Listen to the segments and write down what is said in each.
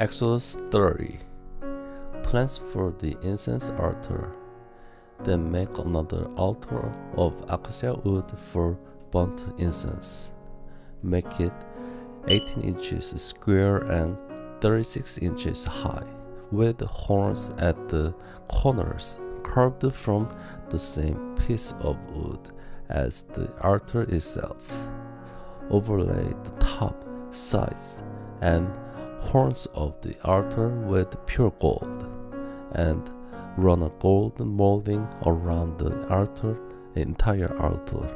Exodus 30. Plans for the incense altar. Then make another altar of acacia wood for burnt incense. Make it 18 inches square and 36 inches high, with horns at the corners carved from the same piece of wood as the altar itself. Overlay the top, sides, and horns of the altar with pure gold, and run a gold molding around the entire altar.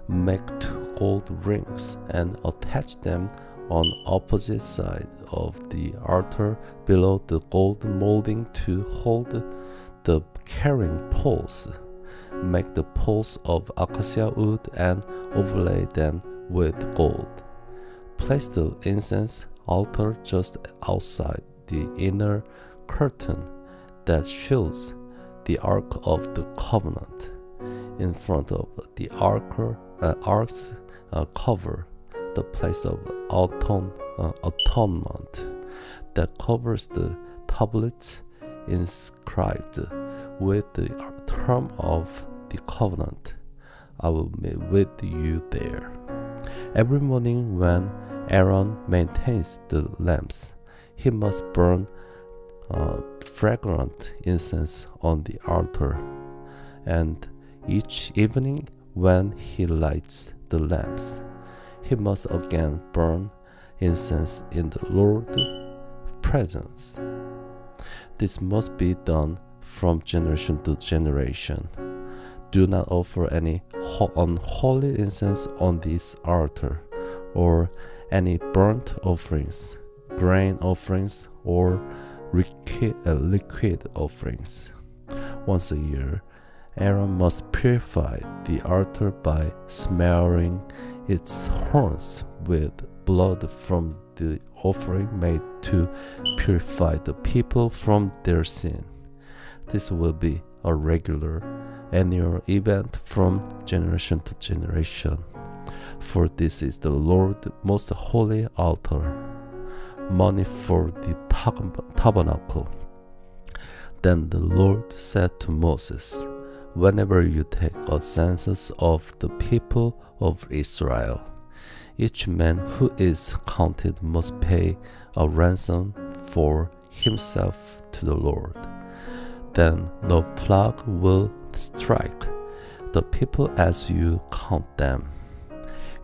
Make 2 gold rings and attach them on opposite side of the altar below the gold molding to hold the carrying poles. Make the poles of acacia wood and overlay them with gold. Place the incense altar just outside the inner curtain that shields the Ark of the Covenant. In front of the ark's cover the place of atonement that covers the tablets inscribed with the term of the covenant. I will meet with you there. Every morning when Aaron maintains the lamps, he must burn fragrant incense on the altar, and each evening when he lights the lamps, he must again burn incense in the Lord's presence. This must be done from generation to generation. Do not offer any unholy incense on this altar, or any burnt offerings, grain offerings, or liquid offerings. Once a year, Aaron must purify the altar by smearing its horns with blood from the offering made to purify the people from their sin. This will be a regular annual event from generation to generation, for this is the Lord's most holy altar. Money for the tabernacle. Then the Lord said to Moses, "Whenever you take a census of the people of Israel, each man who is counted must pay a ransom for himself to the Lord. Then no plague will strike the people as you count them.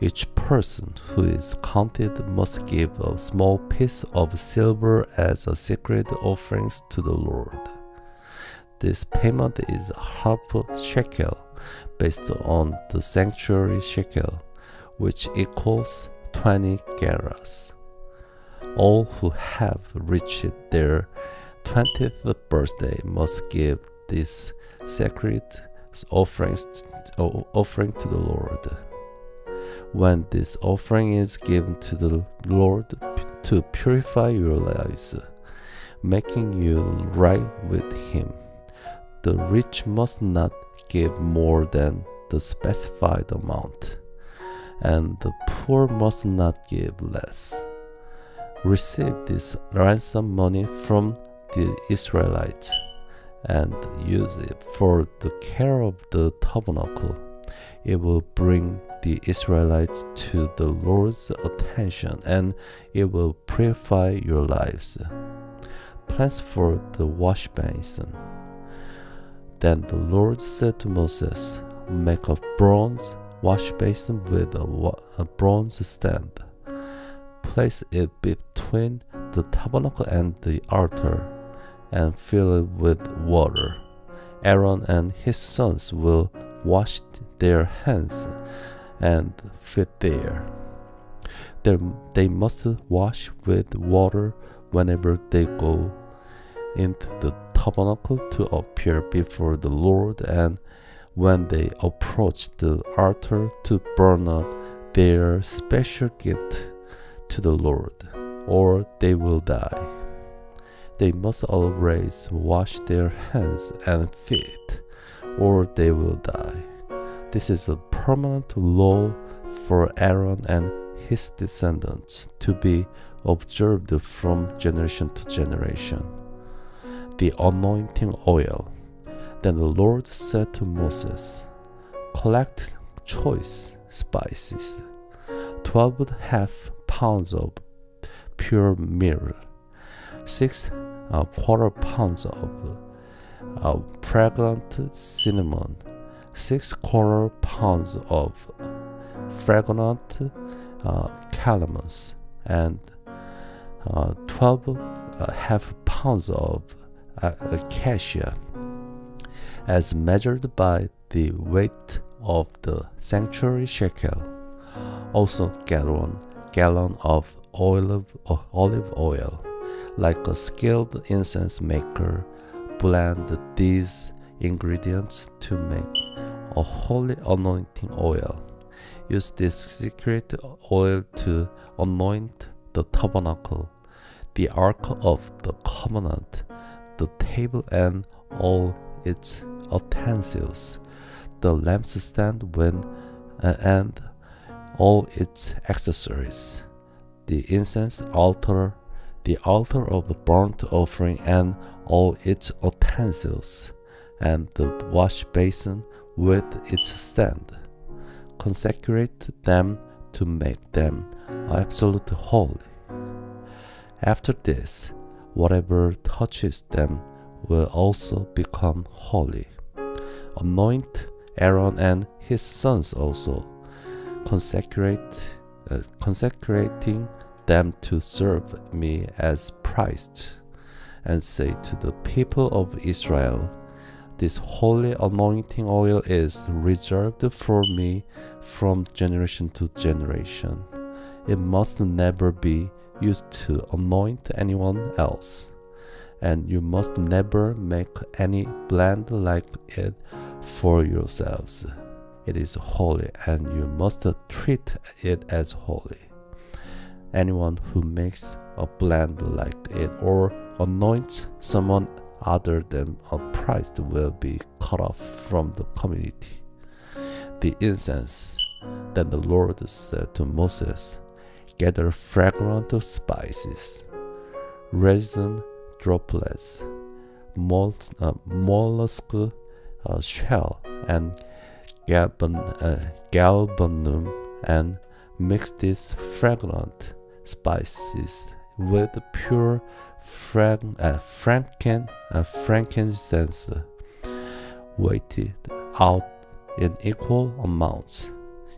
Each person who is counted must give a small piece of silver as a secret offering to the Lord. This payment is half shekel, based on the sanctuary shekel, which equals 20 gerahs. All who have reached their 20th birthday must give this secret offering to the Lord. When this offering is given to the Lord to purify your lives, making you right with Him, the rich must not give more than the specified amount, and the poor must not give less. Receive this ransom money from the Israelites and use it for the care of the tabernacle. It will bring the Israelites to the Lord's attention, and it will purify your lives." Plans for the wash basin. Then the Lord said to Moses, "Make a bronze wash basin with a bronze stand. Place it between the tabernacle and the altar, and fill it with water. Aaron and his sons will wash their hands and feet there. They must wash with water whenever they go into the tabernacle to appear before the Lord, and when they approach the altar to burn up their special gift to the Lord, or they will die. They must always wash their hands and feet, or they will die. This is a permanent law for Aaron and his descendants to be observed from generation to generation. The anointing oil. Then the Lord said to Moses, collect choice spices, 12.5 pounds of pure myrrh, 6 pounds of fragrant cinnamon, 6 pounds of fragrant calamus, and 12.5 pounds of acacia, as measured by the weight of the sanctuary shekel. Also get 1 gallon of olive oil. Like a skilled incense maker, blend these ingredients to make a holy anointing oil. Use this secret oil to anoint the tabernacle, the ark of the covenant, the table and all its utensils, the lampstand and all its accessories, the incense altar, the altar of the burnt offering and all its utensils, and the wash basin with its stand. Consecrate them to make them absolutely holy. After this, whatever touches them will also become holy. Anoint Aaron and his sons also, consecrating them to serve me as priests, and say to the people of Israel, this holy anointing oil is reserved for me from generation to generation. It must never be used to anoint anyone else, and you must never make any blend like it for yourselves. It is holy, and you must treat it as holy. Anyone who makes a blend like it or anoints someone other than a priest will be cut off from the community. The incense. Then the Lord said to Moses, gather fragrant spices, resin droplets, mollusk shell, and galbanum, and mix these fragrant spices with pure frankincense, weighted out in equal amounts,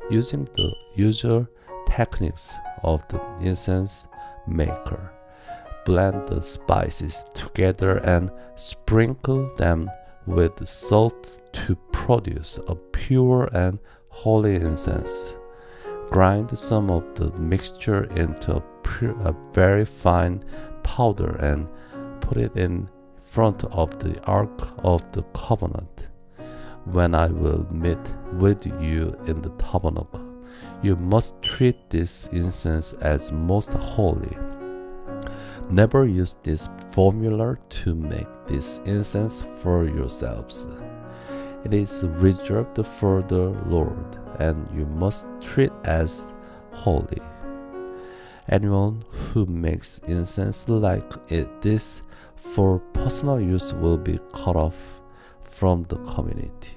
using the usual techniques of the incense maker. Blend the spices together and sprinkle them with salt to produce a pure and holy incense. Grind some of the mixture into a very fine powder and put it in front of the ark of the covenant. When I will meet with you in the tabernacle, you must treat this incense as most holy. Never use this formula to make this incense for yourselves. It is reserved for the Lord, and you must treat as holy. Anyone who makes incense like this for personal use will be cut off from the community.